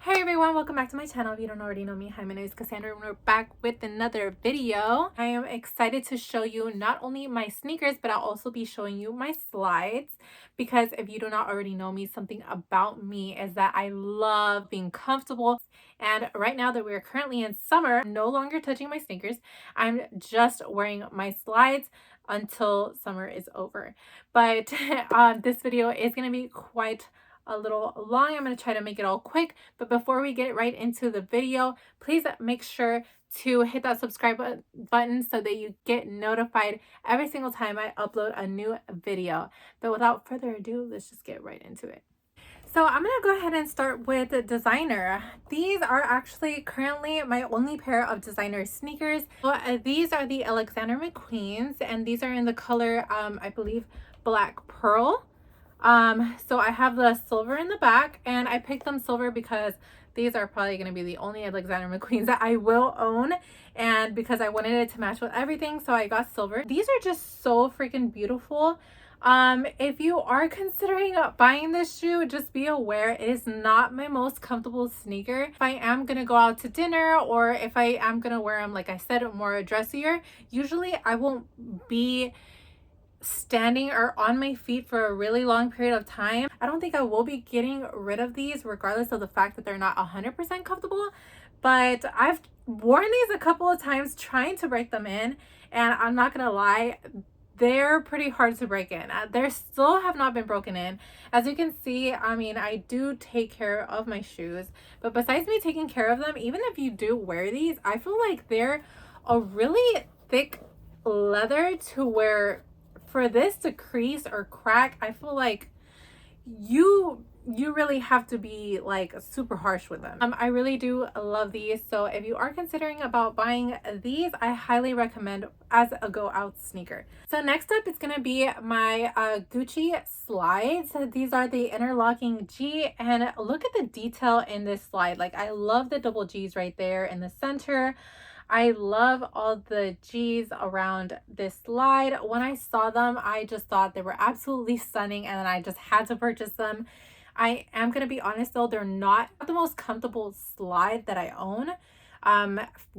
Hey everyone, welcome back to my channel. If you don't already know me, hi, my name is Cassandra and we're back with another video. I am excited to show you not only my sneakers, but I'll also be showing you my slides, because if you do not already know me, something about me is that I love being comfortable. And right now that we're currently in summer, I'm no longer touching my sneakers. I'm just wearing my slides until summer is over. But this video is going to be quite a little long. I'm going to try to make it all quick, but before we get right into the video, please make sure to hit that subscribe button so that you get notified every single time I upload a new video. But without further ado, let's just get right into it. So I'm going to go ahead and start with the designer. These are actually currently my only pair of designer sneakers. So, these are the Alexander McQueen's, and these are in the color, I believe, Black Pearl. So I have the silver in the back, and I picked them silver because these are probably going to be the only Alexander McQueen's that I will own, and because I wanted it to match with everything, so I got silver. These are just so freaking beautiful. If you are considering buying this shoe, just be aware it is not my most comfortable sneaker. If I am gonna go out to dinner, or if I am gonna wear them, like I said, more dressier, usually I won't be standing or on my feet for a really long period of time. I don't think I will be getting rid of these, regardless of the fact that they're not 100% comfortable, but I've worn these a couple of times trying to break them in, and I'm not gonna lie, they're pretty hard to break in. They still have not been broken in. As you can see, I mean, I do take care of my shoes, but besides me taking care of them, even if you do wear these, I feel like they're a really thick leather to where for this to crease or crack, I feel like you really have to be like super harsh with them. I really do love these, so if you are considering about buying these, I highly recommend as a go out sneaker. So next up, it's gonna be my Gucci slides. These are the interlocking G, and look at the detail in this slide. Like, I love the double G's right there in the center. I love all the G's around this slide. When I saw them, I just thought they were absolutely stunning, and then I just had to purchase them. I am going to be honest though, they're not the most comfortable slide that I own.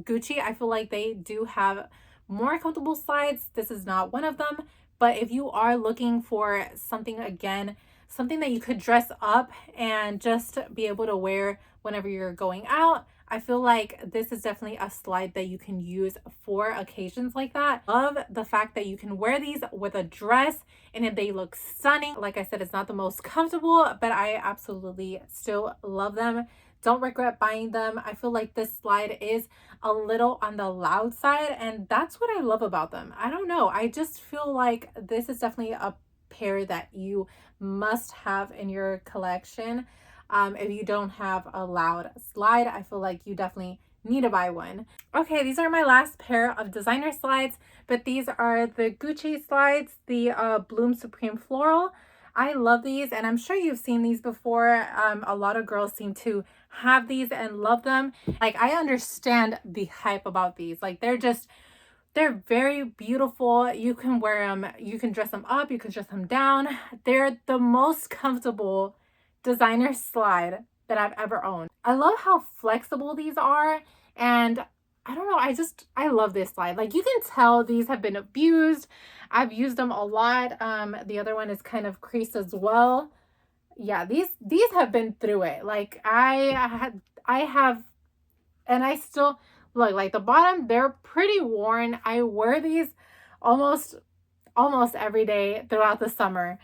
Gucci, I feel like they do have more comfortable slides. This is not one of them, but if you are looking for something, again, something that you could dress up and just be able to wear whenever you're going out, I feel like this is definitely a slide that you can use for occasions like that. Love the fact that you can wear these with a dress and if they look stunning. Like I said, it's not the most comfortable, but I absolutely still love them. Don't regret buying them. I feel like this slide is a little on the loud side, and that's what I love about them. I don't know. I just feel like this is definitely a pair that you must have in your collection. If you don't have a loud slide, I feel like you definitely need to buy one. Okay, these are my last pair of designer slides, but these are the Gucci slides, the Bloom Supreme Floral. I love these, and I'm sure you've seen these before. A lot of girls seem to have these and love them. Like, I understand the hype about these. Like, they're very beautiful. You can wear them, you can dress them up, you can dress them down. They're the most comfortable designer slide that I've ever owned. I love how flexible these are, and I don't know, I love this slide. Like, you can tell these have been abused. I've used them a lot. The other one is kind of creased as well. Yeah, these have been through it. Like, I have, and I still look, like, the bottom, they're pretty worn. I wear these almost every day throughout the summer.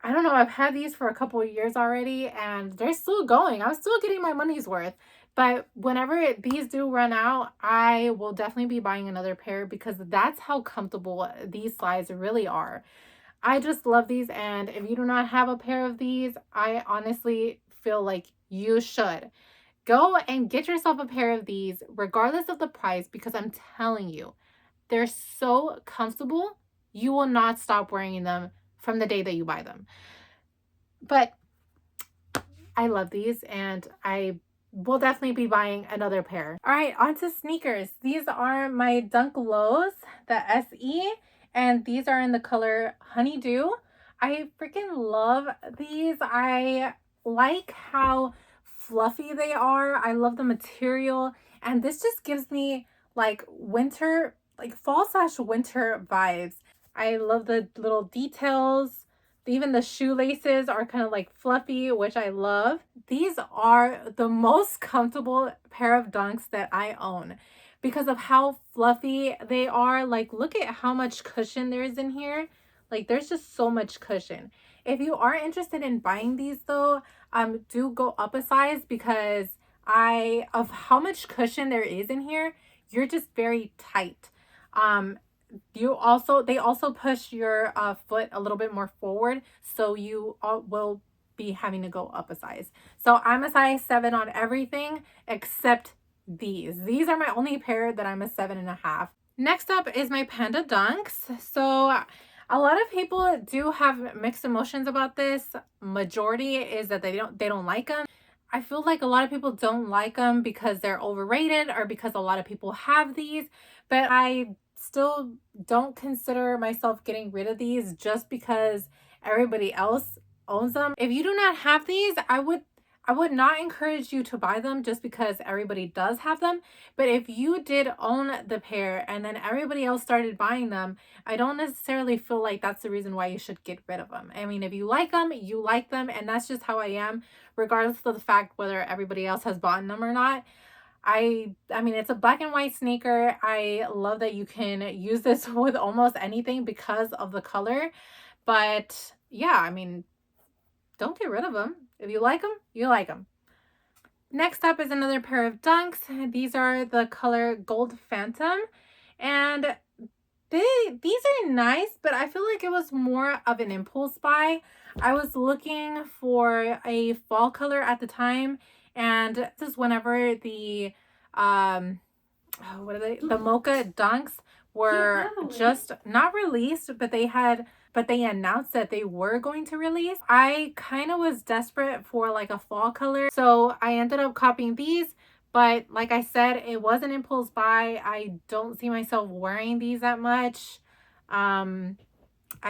I don't know, I've had these for a couple of years already, and they're still going. I'm still getting my money's worth. But whenever these do run out, I will definitely be buying another pair, because that's how comfortable these slides really are. I just love these, and if you do not have a pair of these, I honestly feel like you should. Go and get yourself a pair of these, regardless of the price, because I'm telling you, they're so comfortable. You will not stop wearing them from the day that you buy them. But I love these, and I will definitely be buying another pair. All right, on to sneakers. These are my Dunk Lows, the SE, and these are in the color Honeydew. I freaking love these. I like how fluffy they are. I love the material. And this just gives me like winter, like fall/winter vibes. I love the little details. Even the shoelaces are kind of like fluffy, which I love. These are the most comfortable pair of dunks that I own because of how fluffy they are. Like, look at how much cushion there is in here. Like, there's just so much cushion. If you are interested in buying these though, do go up a size because of how much cushion there is in here, you're just very tight. They also push your foot a little bit more forward, so you will be having to go up a size. So I'm a size 7 on everything except these are my only pair that I'm a 7.5. Next up is my Panda Dunks. So a lot of people do have mixed emotions about this. Majority is that they don't like them. I feel like a lot of people don't like them because they're overrated or because a lot of people have these, but I still don't consider myself getting rid of these just because everybody else owns them. If you do not have these, I would not encourage you to buy them just because everybody does have them. But if you did own the pair and then everybody else started buying them, I don't necessarily feel like that's the reason why you should get rid of them. I mean, if you like them, you like them, and that's just how I am, regardless of the fact whether everybody else has bought them or not. I mean, it's a black and white sneaker. I love that you can use this with almost anything because of the color. But yeah, I mean, don't get rid of them. If you like them, you like them. Next up is another pair of dunks. These are the color Gold Phantom. And these are nice, but I feel like it was more of an impulse buy. I was looking for a fall color at the time, and this is whenever the what are they? The mocha dunks were just not released, but they announced that they were going to release. I kind of was desperate for like a fall color, so I ended up copying these. But like I said, it was an impulse buy. I don't see myself wearing these that much. I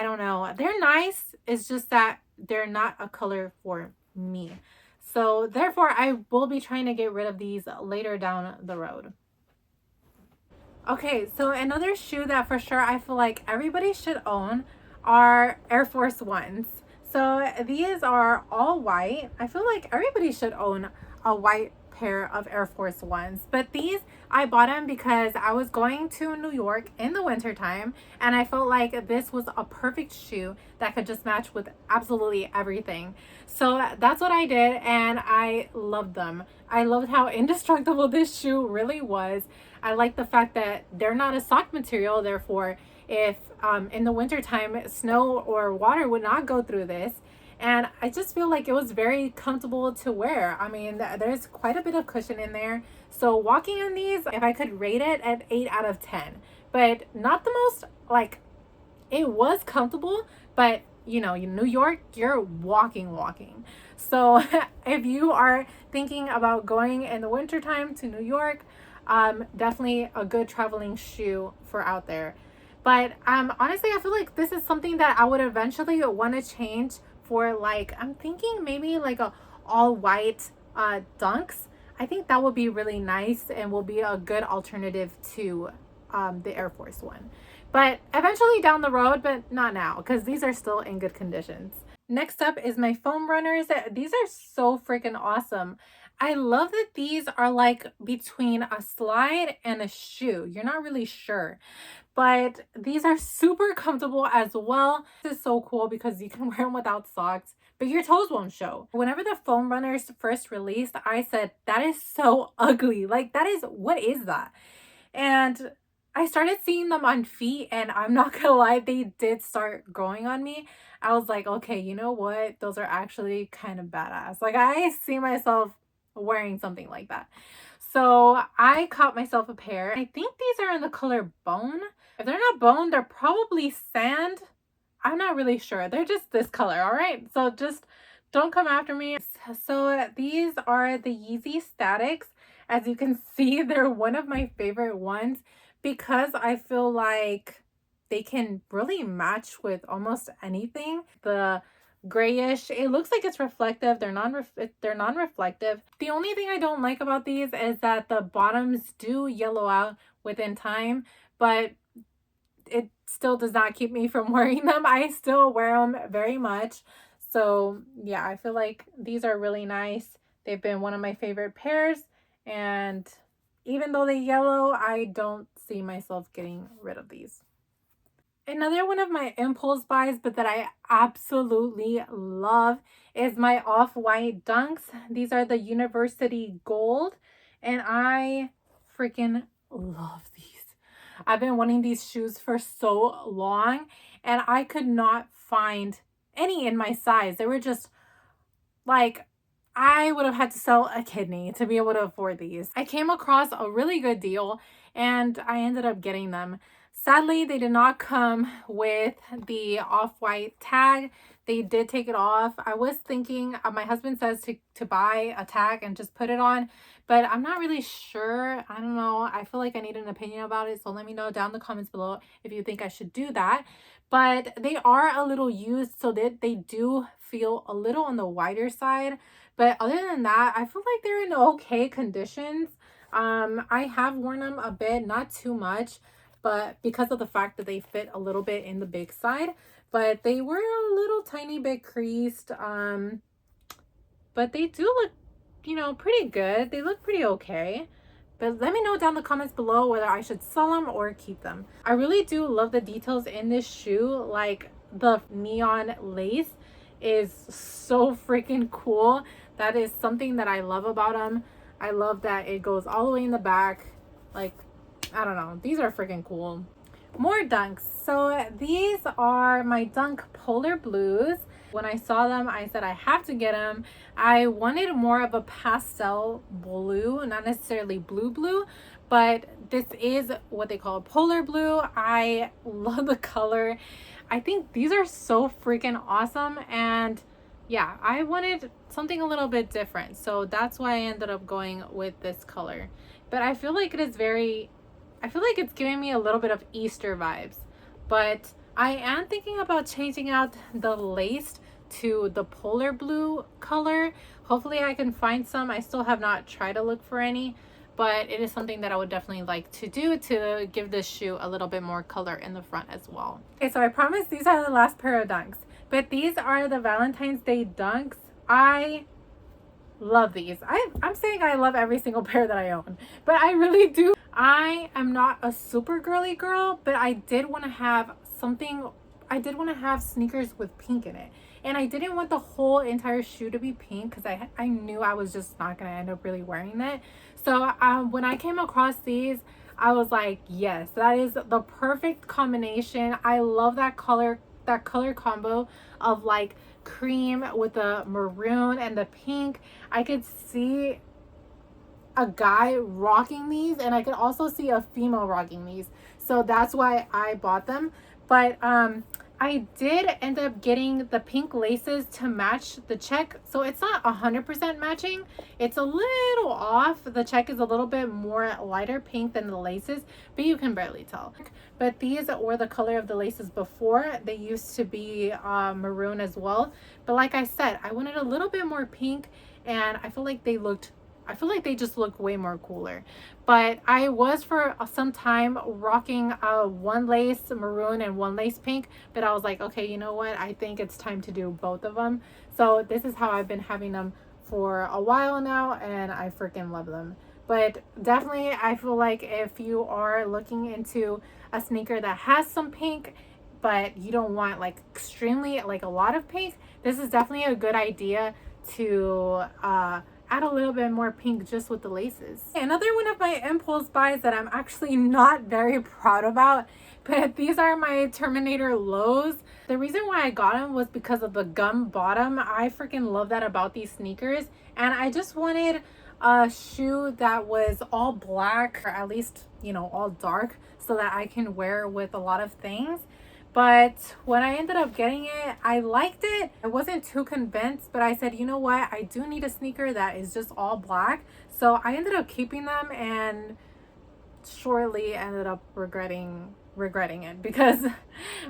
don't know. They're nice. It's just that they're not a color for me. So therefore, I will be trying to get rid of these later down the road. Okay, so another shoe that for sure I feel like everybody should own are Air Force Ones. So these are all white. I feel like everybody should own a white pair of Air Force Ones. But these, I bought them because I was going to New York in the wintertime and I felt like this was a perfect shoe that could just match with absolutely everything. So that's what I did and I loved them. I loved how indestructible this shoe really was. I like the fact that they're not a sock material, therefore if in the wintertime snow or water would not go through this. And I just feel like it was very comfortable to wear. I mean, there's quite a bit of cushion in there. So walking in these, if I could rate it at 8 out of 10, but not the most, like, it was comfortable, but you know, in New York, you're walking. So if you are thinking about going in the wintertime to New York, definitely a good traveling shoe for out there. But honestly, I feel like this is something that I would eventually want to change for, like, I'm thinking maybe like a all white dunks. I think that would be really nice and will be a good alternative to the Air Force One. But eventually down the road, but not now because these are still in good conditions. Next up is my foam runners. These are so freaking awesome. I love that these are like between a slide and a shoe. You're not really sure, but these are super comfortable as well. This is so cool because you can wear them without socks, but your toes won't show. Whenever the foam runners first released, I said, that is so ugly. Like, what is that? And I started seeing them on feet, and I'm not gonna lie, they did start growing on me. I was like, okay, you know what? Those are actually kind of badass. Like, I see myself wearing something like that. So I caught myself a pair. I think these are in the color bone. If they're not bone, they're probably sand. I'm not really sure. They're just this color, all right? So just don't come after me. So these are the Yeezy Statics. As you can see, they're one of my favorite ones because I feel like they can really match with almost anything. The grayish. It looks like it's reflective. They're non-reflective. The only thing I don't like about these is that the bottoms do yellow out within time, but it still does not keep me from wearing them. I still wear them very much. So yeah, I feel like these are really nice. They've been one of my favorite pairs, and even though they yellow, I don't see myself getting rid of these. Another one of my impulse buys, but that I absolutely love, is my off-white dunks. These are the University Gold, and I freaking love these. I've been wanting these shoes for so long, and I could not find any in my size. They were just like, I would have had to sell a kidney to be able to afford these. I came across a really good deal and I ended up getting them. Sadly, they did not come with the off-white tag. They did take it off. I was thinking, my husband says to buy a tag and just put it on, but I'm not really sure. I don't know. I feel like I need an opinion about it. So let me know down in the comments below if you think I should do that. But they are a little used, so that they do feel a little on the wider side. But other than that, I feel like they're in okay conditions. I have worn them a bit, not too much, but because of the fact that they fit a little bit in the big side, but they were a little tiny bit creased. But they do look, you know, pretty good. They look pretty okay. But let me know down in the comments below whether I should sell them or keep them. I really do love the details in this shoe. Like the neon lace is so freaking cool. That is something that I love about them. I love that it goes all the way in the back. Like, I don't know. These are freaking cool. More dunks. So these are my dunk polar blues. When I saw them, I said I have to get them. I wanted more of a pastel blue, not necessarily blue, but this is what they call polar blue. I love the color. I think these are so freaking awesome, and yeah, I wanted something a little bit different, so that's why I ended up going with this color. But I feel like it's giving me a little bit of Easter vibes. But I am thinking about changing out the lace to the polar blue color. Hopefully I can find some. I still have not tried to look for any, but it is something that I would definitely like to do to give this shoe a little bit more color in the front as well. Okay, so I promise these are the last pair of dunks, but these are the Valentine's Day dunks. I love these. I'm saying I love every single pair that I own, but I really do. I am not a super girly girl, but I did want to have sneakers with pink in it, and I didn't want the whole entire shoe to be pink because I knew I was just not gonna end up really wearing it. So when I came across these, I was like, yes, that is the perfect combination. I love that color combo of like cream with the maroon and the pink. I could see a guy rocking these, and I could also see a female rocking these, so that's why I bought them. But I did end up getting the pink laces to match the check, so it's not 100% matching. It's a little off. The check is a little bit more lighter pink than the laces, but you can barely tell. But these were the color of the laces before. They used to be maroon as well, but like I said, I wanted a little bit more pink, and I feel like they just look way more cooler. But I was for some time rocking one lace maroon and one lace pink, but I was like, okay, you know what, I think it's time to do both of them. So this is how I've been having them for a while now, and I freaking love them. But definitely, I feel like if you are looking into a sneaker that has some pink, but you don't want like extremely like a lot of pink, this is definitely a good idea to add a little bit more pink just with the laces. Another one of my impulse buys that I'm actually not very proud about, but these are my Terminator lows. The reason why I got them was because of the gum bottom. I freaking love that about these sneakers, and I just wanted a shoe that was all black, or at least, you know, all dark, so that I can wear with a lot of things. But when I ended up getting it, I liked it. I wasn't too convinced, but I said, you know what? I do need a sneaker that is just all black. So I ended up keeping them, and shortly ended up regretting it because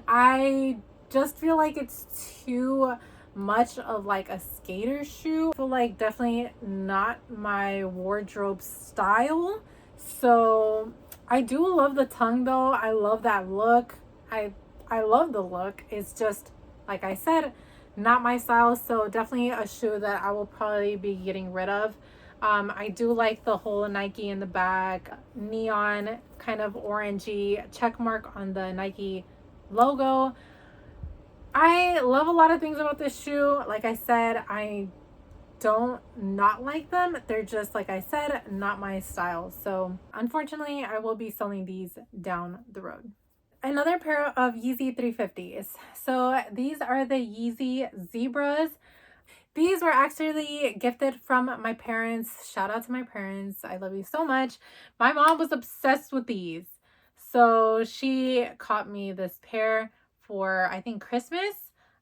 I just feel like it's too much of like a skater shoe. I feel like definitely not my wardrobe style. So I do love the tongue though. I love that look. I love the look. It's just, like I said, not my style. So definitely a shoe that I will probably be getting rid of. I do like the whole Nike in the back, neon kind of orangey check mark on the Nike logo. I love a lot of things about this shoe. Like I said, I don't not like them. They're just, like I said, not my style. So unfortunately, I will be selling these down the road. Another pair of Yeezy 350s. So these are the Yeezy Zebras. These were actually gifted from my parents. Shout out to my parents. I love you so much. My mom was obsessed with these. So she caught me this pair for, I think, Christmas.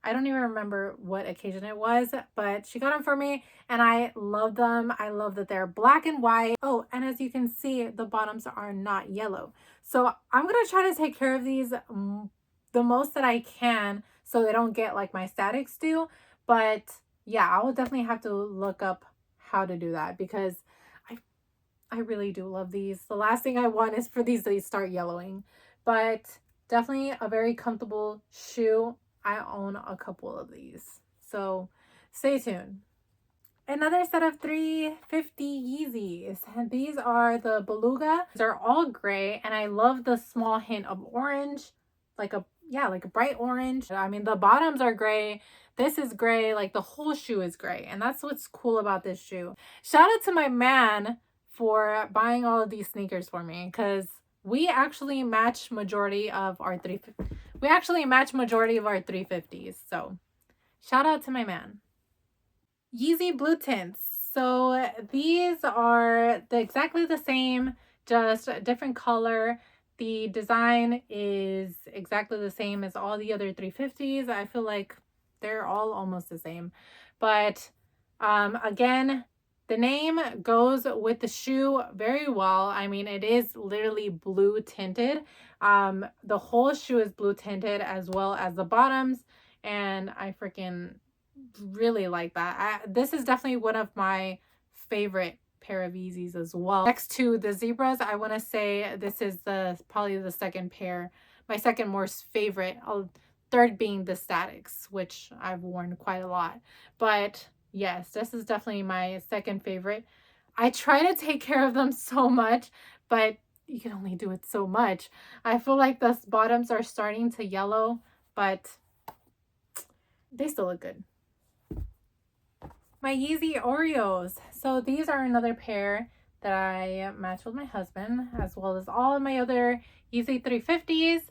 I don't even remember what occasion it was, but she got them for me and I love them. I love that they're black and white. Oh, and as you can see, the bottoms are not yellow. So I'm going to try to take care of these the most that I can so they don't get like my statics do. But yeah, I will definitely have to look up how to do that because I really do love these. The last thing I want is for these to start yellowing. But definitely a very comfortable shoe. I own a couple of these. So stay tuned. Another set of 350 Yeezys. And these are the Beluga. They're all gray and I love the small hint of orange. Like a bright orange. I mean, the bottoms are gray. This is gray. Like the whole shoe is gray. And that's what's cool about this shoe. Shout out to my man for buying all of these sneakers for me because we actually match majority of our 350s. So shout out to my man. Yeezy blue tints. So these are exactly the same, just a different color. The design is exactly the same as all the other 350s. I feel like they're all almost the same. But again, the name goes with the shoe very well. I mean, it is literally blue tinted. The whole shoe is blue tinted as well as the bottoms. And I freaking really like that. This is definitely one of my favorite pair of Yeezys as well. Next to the Zebras, I want to say this is probably the second pair, my second most favorite. Third being the Statics, which I've worn quite a lot. But yes, this is definitely my second favorite. I try to take care of them so much, but you can only do it so much. I feel like the bottoms are starting to yellow, but they still look good. My Yeezy Oreos. So these are another pair that I match with my husband, as well as all of my other Yeezy 350s.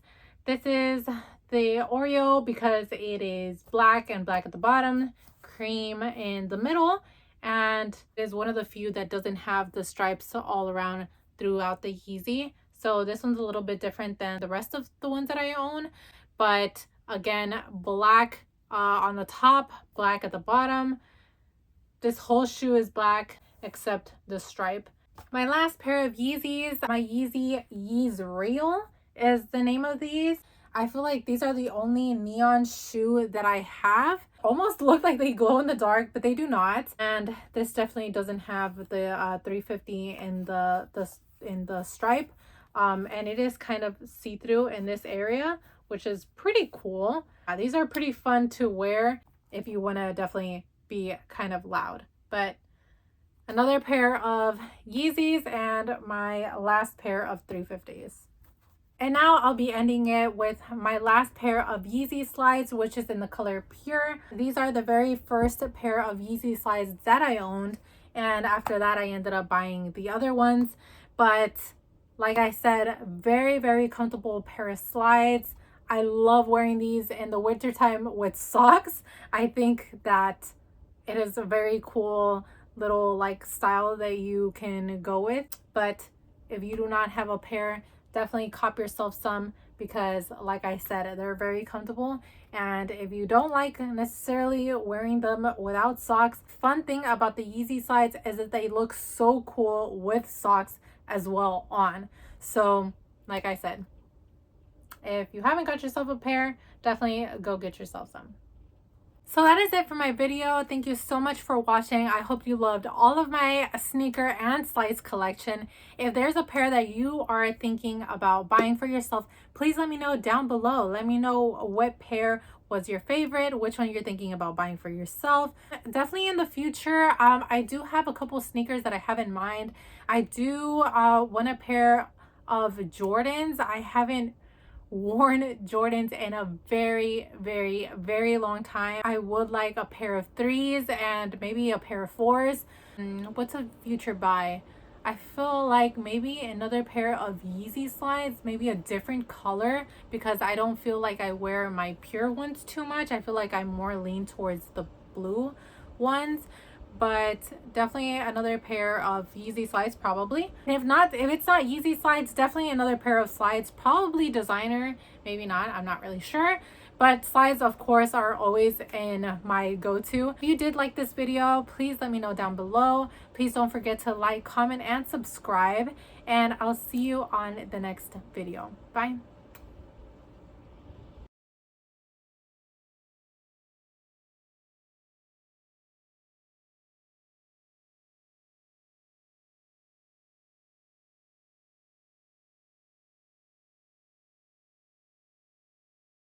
This is the Oreo because it is black and black at the bottom, cream in the middle, and it is one of the few that doesn't have the stripes all around throughout the Yeezy. So this one's a little bit different than the rest of the ones that I own, but again, black on the top, black at the bottom. This whole shoe is black except the stripe. My last pair of Yeezys, my Yeezy Oreo is the name of these. I feel like these are the only neon shoe that I have. Almost look like they glow in the dark, but they do not. And this definitely doesn't have the 350 in the stripe. And it is kind of see-through in this area, which is pretty cool. These are pretty fun to wear if you want to definitely be kind of loud. But another pair of Yeezys and my last pair of 350s. And now I'll be ending it with my last pair of Yeezy slides, which is in the color Pure. These are the very first pair of Yeezy slides that I owned. And after that, I ended up buying the other ones. But like I said, very, very comfortable pair of slides. I love wearing these in the wintertime with socks. I think that it is a very cool little like style that you can go with. But if you do not have a pair, definitely cop yourself some because like I said, they're very comfortable. And if you don't like necessarily wearing them without socks, fun thing about the Yeezy slides is that they look so cool with socks as well on. So like I said, if you haven't got yourself a pair, definitely go get yourself some. So that is it for my video. Thank you so much for watching. I hope you loved all of my sneaker and slides collection. If there's a pair that you are thinking about buying for yourself, please let me know down below. Let me know what pair was your favorite, which one you're thinking about buying for yourself. Definitely in the future, I do have a couple sneakers that I have in mind. I do want a pair of Jordans. I haven't worn Jordans in a very long time. I would like a pair of threes and maybe a pair of fours. What's a future buy? I feel like maybe another pair of Yeezy slides, maybe a different color, because I don't feel like I wear my pure ones too much. I feel like I'm more lean towards the blue ones, but definitely another pair of Yeezy slides probably. If not, if it's not Yeezy slides, definitely another pair of slides, probably designer, maybe not, I'm not really sure. But slides, of course, are always in my go-to. If you did like this video, please let me know down below. Please don't forget to like, comment, and subscribe. And I'll see you on the next video. Bye.